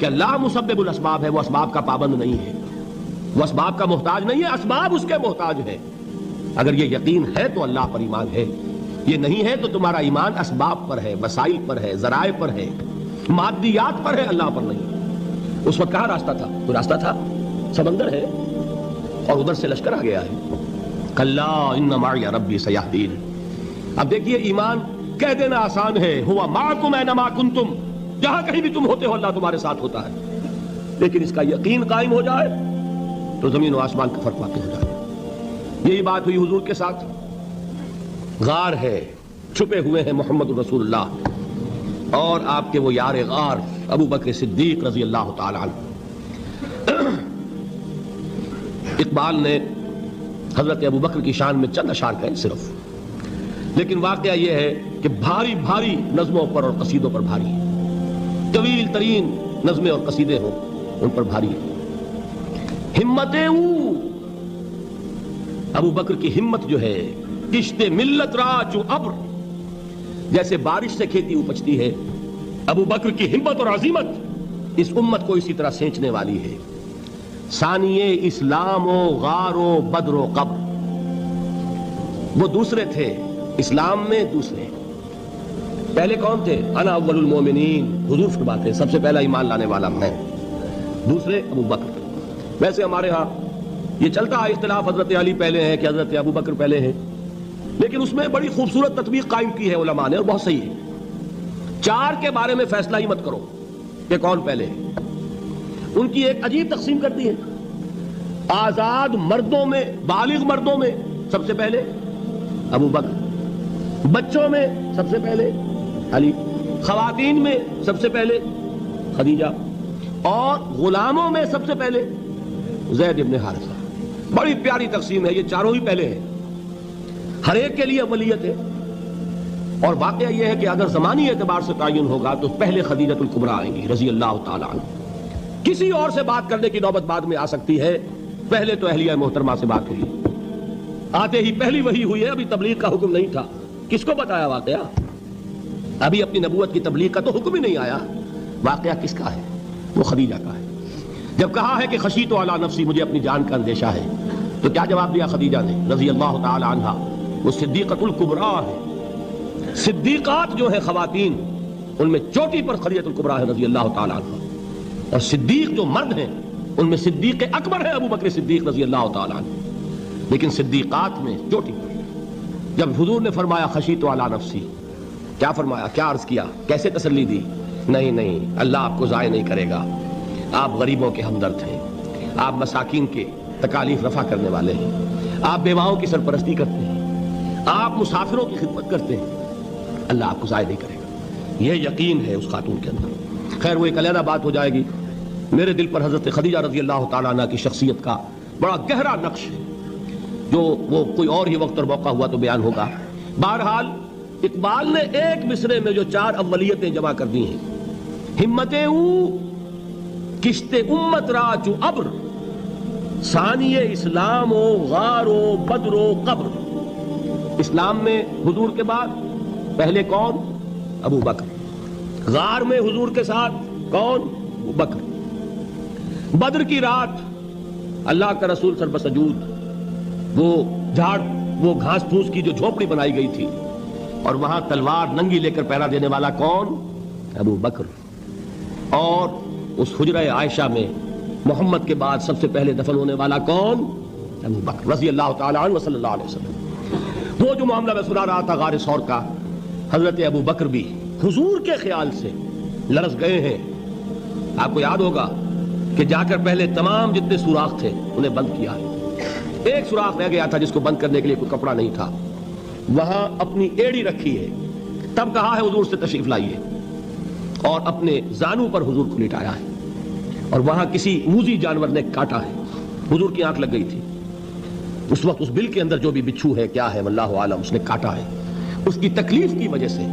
کہ اللہ مسبب الاسباب ہے، وہ اسباب کا پابند نہیں ہے، وہ اسباب کا محتاج نہیں ہے، اسباب اس کے محتاج ہے۔ اگر یہ یقین ہے تو اللہ پر ایمان ہے، یہ نہیں ہے تو تمہارا ایمان اسباب پر ہے، وسائل پر ہے، ذرائع پر ہے، مادیات پر ہے، اللہ پر نہیں۔ اس وقت کہاں راستہ تھا؟ کوئی راستہ تھا؟ سمندر ہے اور ادھر سے لشکر آ گیا ہے۔ کلا ان معی ربی سیہدین۔ اب دیکھیے ایمان کہہ دینا آسان ہے، ہوا معکم اینما کنتم، جہاں کہیں بھی تم ہوتے ہو اللہ تمہارے ساتھ ہوتا ہے، لیکن اس کا یقین قائم ہو جائے تو زمین و آسمان کا فرق واقع ہو جائے۔ یہی بات ہوئی حضور کے ساتھ۔ غار ہے، چھپے ہوئے ہیں محمد رسول اللہ اور آپ کے وہ یار غار ابو بکر صدیق رضی اللہ تعالی عنہ۔ اقبال نے حضرت ابو بکر کی شان میں چند اشعار کہے صرف، لیکن واقعہ یہ ہے کہ بھاری بھاری نظموں پر اور قصیدوں پر بھاری، طویل ترین نظمیں اور قصیدے ہوں ان پر بھاری۔ ہمتیں ابو بکر کی ہمت جو ہے، کشت ملت را چو ابر، جیسے بارش سے کھیتی اپجتی ہے، ابو بکر کی ہمت اور عزیمت اس امت کو اسی طرح سینچنے والی ہے۔ ثانیے اسلام و غار و بدر و قبر، وہ دوسرے تھے اسلام میں، دوسرے پہلے کون تھے؟ انا اول المومنین، حضور فرماتے ہیں سب سے پہلا ایمان لانے والا میں، دوسرے ابو بکر۔ ویسے ہمارے ہاں یہ چلتا ہے اختلاف، حضرت علی پہلے ہیں کہ حضرت ابو بکر پہلے ہیں، لیکن اس میں بڑی خوبصورت تطبیق قائم کی ہے علماء نے اور بہت صحیح ہے۔ چار کے بارے میں فیصلہ ہی مت کرو کہ کون پہلے ہے، ان کی ایک عجیب تقسیم کرتی ہے۔ آزاد مردوں میں، بالغ مردوں میں سب سے پہلے ابو بکر، بچوں میں سب سے پہلے علی، خواتین میں سب سے پہلے خدیجہ، اور غلاموں میں سب سے پہلے زید ابن حارثہ۔ بڑی پیاری تقسیم ہے، یہ چاروں ہی پہلے ہیں، ہر ایک کے لیے اولیت ہے۔ اور واقعہ یہ ہے کہ اگر زمانی اعتبار سے تعین ہوگا تو پہلے خدیجۃ الکبریٰ آئیں گی رضی اللہ تعالی عنہ، کسی اور سے بات کرنے کی نوبت بعد میں آ سکتی ہے، پہلے تو اہلیہ محترمہ سے بات ہوئی، آتے ہی پہلی وحی ہوئی ہے، ابھی تبلیغ کا حکم نہیں تھا، کس کو بتایا واقعہ؟ ابھی اپنی نبوت کی تبلیغ کا تو حکم ہی نہیں آیا، واقعہ کس کا ہے؟ وہ خدیجہ کا ہے۔ جب کہا ہے کہ خشیت علی نفسی، مجھے اپنی جان کا اندیشہ ہے، تو کیا جواب دیا خدیجہ نے رضی اللہ تعالی عنہا؟ وہ صدیقۃ الکبریٰ ہے، صدیقات جو ہیں خواتین ان میں چوٹی پر خدیجۃ الکبریٰ ہے رضی اللہ تعالی عنہ، اور صدیق جو مرد ہیں ان میں صدیق اکبر ہے ابو بکر صدیق رضی اللہ تعالی عنہ، لیکن صدیقات میں چوٹی پر۔ جب حضور نے فرمایا خشیت علی نفسی، کیا فرمایا؟ کیا عرض کیا؟ کیسے تسلی دی؟ نہیں اللہ آپ کو ضائع نہیں کرے گا، آپ غریبوں کے ہمدرد ہیں، آپ مساکین کے تکالیف رفع کرنے والے ہیں، آپ بیواؤں کی سرپرستی کرتے ہیں، آپ مسافروں کی خدمت کرتے ہیں، اللہ آپ کو ضائع نہیں کرے گا۔ یہ یقین ہے اس خاتون کے اندر۔ خیر وہ ایک علیحدہ بات ہو جائے گی۔ میرے دل پر حضرت خدیجہ رضی اللہ تعالیٰ عنہ کی شخصیت کا بڑا گہرا نقش ہے، جو وہ کوئی اور ہی وقت اور موقع ہوا تو بیان ہوگا۔ بہرحال اقبال نے ایک مصرے میں جو چار اولیتیں جمع کر دی ہیں، ہمتیں کشت امت را چو ابر، ثانی اسلام و غار و بدر و قبر۔ اسلام میں حضور کے بعد پہلے کون؟ ابو بکر۔ غار میں حضور کے ساتھ کون؟ ابو بکر۔ بدر کی رات اللہ کا رسول سر بسجود، وہ گھاس پھوس کی جو جھوپڑی بنائی گئی تھی، اور وہاں تلوار ننگی لے کر پہرا دینے والا کون؟ ابو بکر۔ اور اس حجرہ عائشہ میں محمد کے بعد سب سے پہلے دفن ہونے والا کون؟ ابو بکر رضی اللہ تعالی عنہ صلی اللہ علیہ وسلم۔ وہ جو معاملہ میں سنا رہا تھا غار ثور کا، حضرت ابو بکر بھی حضور کے خیال سے لرز گئے ہیں۔ آپ کو یاد ہوگا کہ جا کر پہلے تمام جتنے سوراخ تھے انہیں بند کیا ہے، ایک سوراخ رہ گیا تھا جس کو بند کرنے کے لیے کوئی کپڑا نہیں تھا، وہاں اپنی ایڑی رکھی ہے، تب کہا ہے حضور سے تشریف لائیے، اور اپنے زانو پر حضور کو لٹایا ہے، اور وہاں کسی موذی جانور نے کاٹا ہے، حضور کی آنکھ لگ گئی تھی، اس وقت اس بل کے اندر جو بھی بچھو ہے کیا ہے واللہ عالم، اس نے کاٹا ہے، اس کی تکلیف کی وجہ سے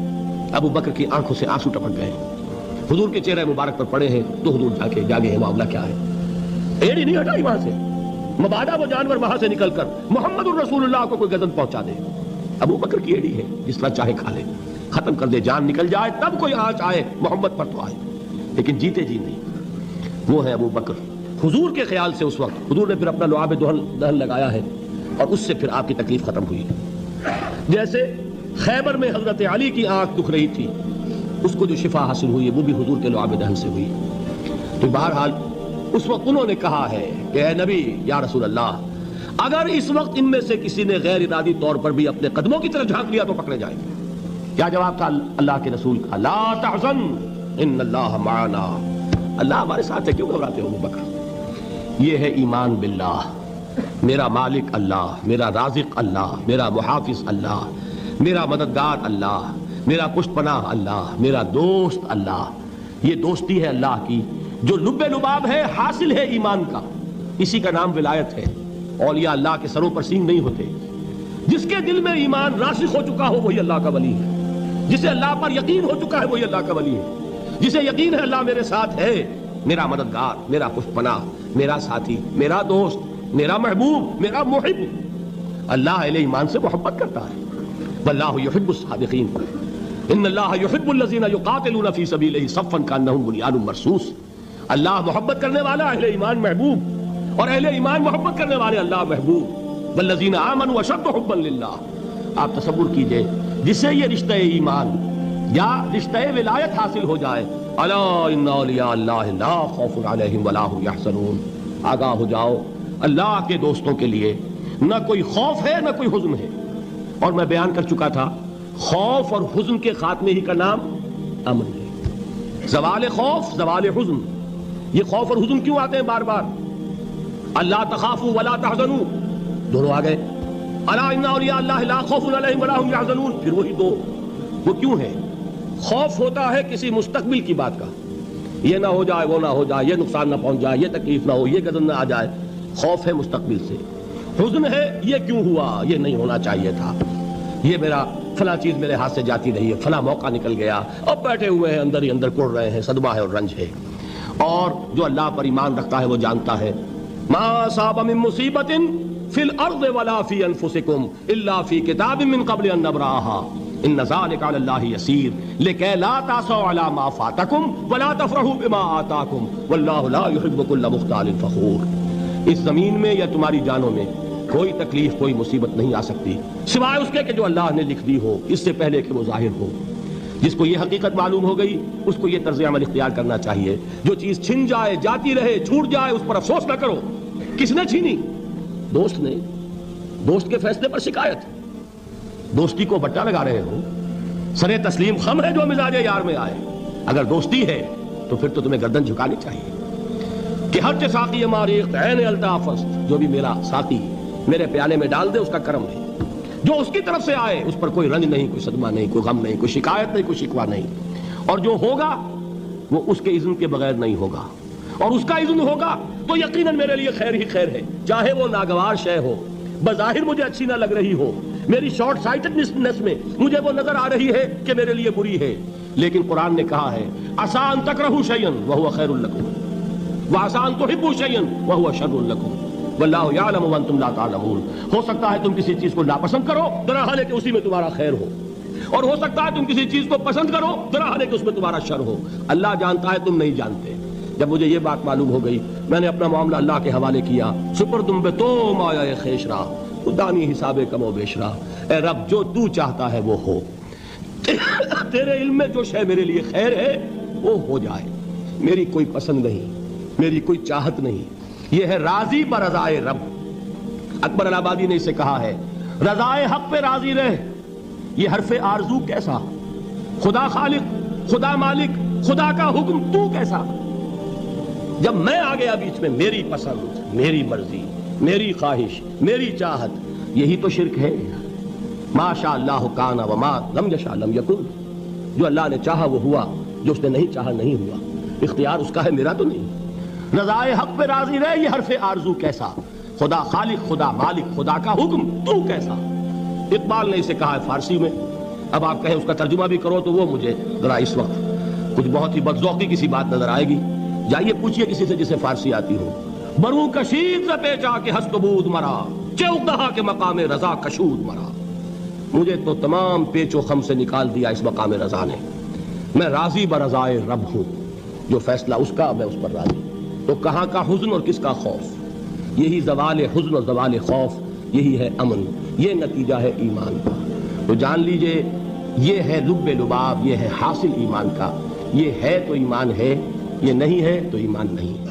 ابو بکر کی آنکھوں سے آنسو ٹپک گئے، حضور کے چہرے مبارک پر پڑے ہیں، تو حضور جاگے ہیں، معاملہ کیا ہے؟ ایڑی نہیں ہٹائی وہاں سے، مبادا وہ جانور وہاں سے نکل کر محمد الرسول اللہ کو کوئی گزن پہنچا دے، ابو بکر کی ایڑی ہے، جس طرح چاہے کھا لے، ختم کر دے، جان نکل جائے تب کوئی آنچ آئے محمد پر تو آئے، لیکن جیتے جی نہیں۔ وہ ہے ابو بکر۔ حضور کے خیال سے اس وقت حضور نے پھر اپنا لعاب دہن لگایا ہے اور اس سے پھر آپ کی تکلیف ختم ہوئی۔ جیسے خیبر میں حضرت علی کی آنکھ دکھ رہی تھی، اس کو جو شفا حاصل ہوئی وہ بھی حضور کے لعاب دہن سے ہوئی۔ تو بہرحال اس وقت انہوں نے کہا ہے کہ اے نبی یا رسول اللہ، اگر اس وقت ان میں سے کسی نے غیر ارادی طور پر بھی اپنے قدموں کی طرف جھانک لیا تو پکڑے جائیں گے۔ کیا جواب تھا اللہ کے رسول کا؟ لا تحزن ان اللہ معنا، اللہ ہمارے ساتھ ہے، کیوں گھبراتے ہو ابو بکر؟ یہ ہے ایمان باللہ، میرا مالک اللہ، میرا رازق اللہ، میرا محافظ اللہ، میرا مددگار اللہ، میرا پشت پناہ اللہ، میرا دوست اللہ۔ یہ دوستی ہے اللہ کی جو لب لباب ہے، حاصل ہے ایمان کا، اسی کا نام ولایت ہے۔ اولیاء اللہ کے سروں پر سینگ نہیں ہوتے، جس کے دل میں ایمان راسخ ہو چکا ہو وہی اللہ کا ولی ہے، جسے اللہ پر یقین ہو چکا ہے وہی اللہ کا ولی ہے، جسے یقین ہے اللہ میرے ساتھ ہے، میرا مددگار، میرا پشت پناہ، میرا ساتھی، میرا دوست، میرا محبوب، میرا محب۔ اللہ اہل ایمان سے محبت کرتا ہے۔ واللہ یحب الصادقین، ان اللہ یحب الذین یقاتلون فی سبیلہ صفا کانہم بنیان مرصوص۔ اللہ محبت کرنے والا، اہل ایمان محبوب، اور اہل ایمان محبت کرنے والے اللہ محبوب۔ والذین آمنوا اشد حبا للہ۔ آپ تصور کیجئے جسے یہ رشتہ ایمان یا رشتہ ولایت حاصل ہو جائے، الا ان اولیاء اللہ لا خوف علیہم ولا هم یحزنون، آگاہ ہو جاؤ اللہ کے دوستوں کے لیے نہ کوئی خوف ہے نہ کوئی حزن ہے۔ اور میں بیان کر چکا تھا خوف اور حزن کے خاتمے ہی کا نام امن ہے۔ زوال خوف، زوال حزن، یہ خوف اور حزن کیوں آتے ہیں بار بار؟ اللہ تخافوا ولا تحزنوا، دونوں آ گئے۔ الا ان اولیاء اللہ لا خوف علیہم ولا هم یحزنون، پھر وہی دو۔ وہ کیوں ہے؟ خوف ہوتا ہے کسی مستقبل کی بات کا، یہ نہ ہو جائے، وہ نہ ہو جائے، یہ نقصان نہ پہنچ جائے، یہ تکلیف نہ ہو، یہ گزر نہ آ جائے، خوف ہے مستقبل سے۔ حزن ہے یہ کیوں ہوا، یہ نہیں ہونا چاہیے تھا، یہ میرا فلاں چیز میرے ہاتھ سے جاتی رہی ہے، فلاں موقع نکل گیا، اب بیٹھے ہوئے ہیں اندر ہی اندر کڑ رہے ہیں، صدمہ ہے اور رنج ہے۔ اور جو اللہ پر ایمان رکھتا ہے وہ جانتا ہے ما اصاب من مصیبت فی الارض ولا فی انفسکم الا فی کتاب من قبل ان نبرأها ان ذلک علی اللہ یسیر لکی لا تعصوا علی ما فاتکم ولا تفرحوا بما آتاکم واللہ لا یحب کل مختال فخور۔ اس زمین میں یا تمہاری جانوں میں کوئی تکلیف، کوئی مصیبت نہیں آ سکتی سوائے اس کے کہ جو اللہ نے لکھ دی ہو، اس سے پہلے کہ وہ ظاہر ہو۔ جس کو یہ حقیقت معلوم ہو گئی اس کو یہ طرز عمل اختیار کرنا چاہیے، جو چیز چھن جائے، جاتی رہے، چھوٹ جائے، اس پر افسوس نہ کرو۔ کس نے چھینی؟ دوست نے۔ دوست کے فیصلے پر شکایت، دوستی کو بٹا لگا رہے ہو، سر تسلیم خم ہے جو مزاج یار میں آئے۔ اگر دوستی ہے تو پھر تو تمہیں گردن جھکانی چاہیے کہ ہر چہ ساقی ماریخت عین الطاف، جو بھی میرا ساقی میرے پیالے میں ڈال دے اس کا کرم ہے، جو اس کی طرف سے آئے اس پر کوئی رنج نہیں، کوئی صدمہ نہیں، کوئی غم نہیں، کوئی شکایت نہیں، کوئی شکوہ نہیں، اور جو ہوگا وہ اس کے اذن کے بغیر نہیں ہوگا، اور اس کا اذن ہوگا تو یقیناً میرے لیے خیر ہی خیر ہے، چاہے وہ ناگوار شے ہو، بظاہر مجھے اچھی نہ لگ رہی ہو، میری شارٹ سائٹڈنس میں مجھے وہ نظر آ رہی ہے کہ میرے لیے بری ہے، لیکن قرآن نے کہا ہے عسیٰ ان تکرہوا شیئا وہو خیر لکم وعسیٰ ان تحبوا شیئا وہو شر لکم واللہ یعلم وانتم لا تعلمون۔ ہو سکتا ہے تم کسی چیز کو ناپسند کرو درحال کہ اسی میں تمہارا خیر ہو، اور ہو سکتا ہے تم کسی چیز کو پسند کرو درحال کہ اس میں تمہارا شر ہو۔ اللہ جانتا ہے، تم نہیں جانتے۔ جب مجھے یہ بات معلوم ہو گئی میں نے اپنا معاملہ اللہ کے حوالے کیا۔ سپردم بے تو مایا خیش را دانی حساب کم و بیش را، اے رب جو تو چاہتا ہے وہ ہو، تیرے علم میں جو شے میرے لیے خیر ہے وہ ہو جائے، میری کوئی پسند نہیں، میری کوئی چاہت نہیں، یہ ہے راضی برضائے رب۔ اکبر الآبادی نے اسے کہا ہے رضائے حق پہ راضی رہ، یہ حرف آرزو کیسا، خدا خالق، خدا مالک، خدا کا حکم تو کیسا؟ جب میں آ گیا بیچ میں، میری پسند، میری مرضی، میری خواہش، میری چاہت، یہی تو شرک ہے۔ ما شاء اللہ کان وما لم یشاء لم یکن، جو اللہ نے چاہا وہ ہوا، جو اس نے نہیں چاہا نہیں ہوا، اختیار اس کا ہے، میرا تو نہیں۔ رضائے حق پہ راضی رہے، یہ حرف آرزو کیسا، خدا خالق، خدا مالک، خدا کا حکم تو کیسا؟ اقبال نے اسے کہا ہے فارسی میں، اب آپ کہیں اس کا ترجمہ بھی کرو تو وہ مجھے ذرا اس وقت کچھ بہت ہی بدذوقی کسی بات نظر آئے گی۔ جائیے پوچھئے کسی سے جسے فارسی آتی ہو، برو کشید ز پیچا کے ہست بود مرا، چوک دہا کے مقام رضا کشود مرا۔ مجھے تو تمام پیچ و خم سے نکال دیا اس مقام رضا نے، میں راضی برضائے رب ہوں، جو فیصلہ اس کا میں اس پر راضی۔ تو کہاں کا حزن اور کس کا خوف؟ یہی زوال حزن اور زوال خوف، یہی ہے امن، یہ نتیجہ ہے ایمان کا۔ تو جان لیجئے یہ ہے لب لباب، یہ ہے حاصل ایمان کا۔ یہ ہے تو ایمان ہے، یہ نہیں ہے تو ایمان نہیں۔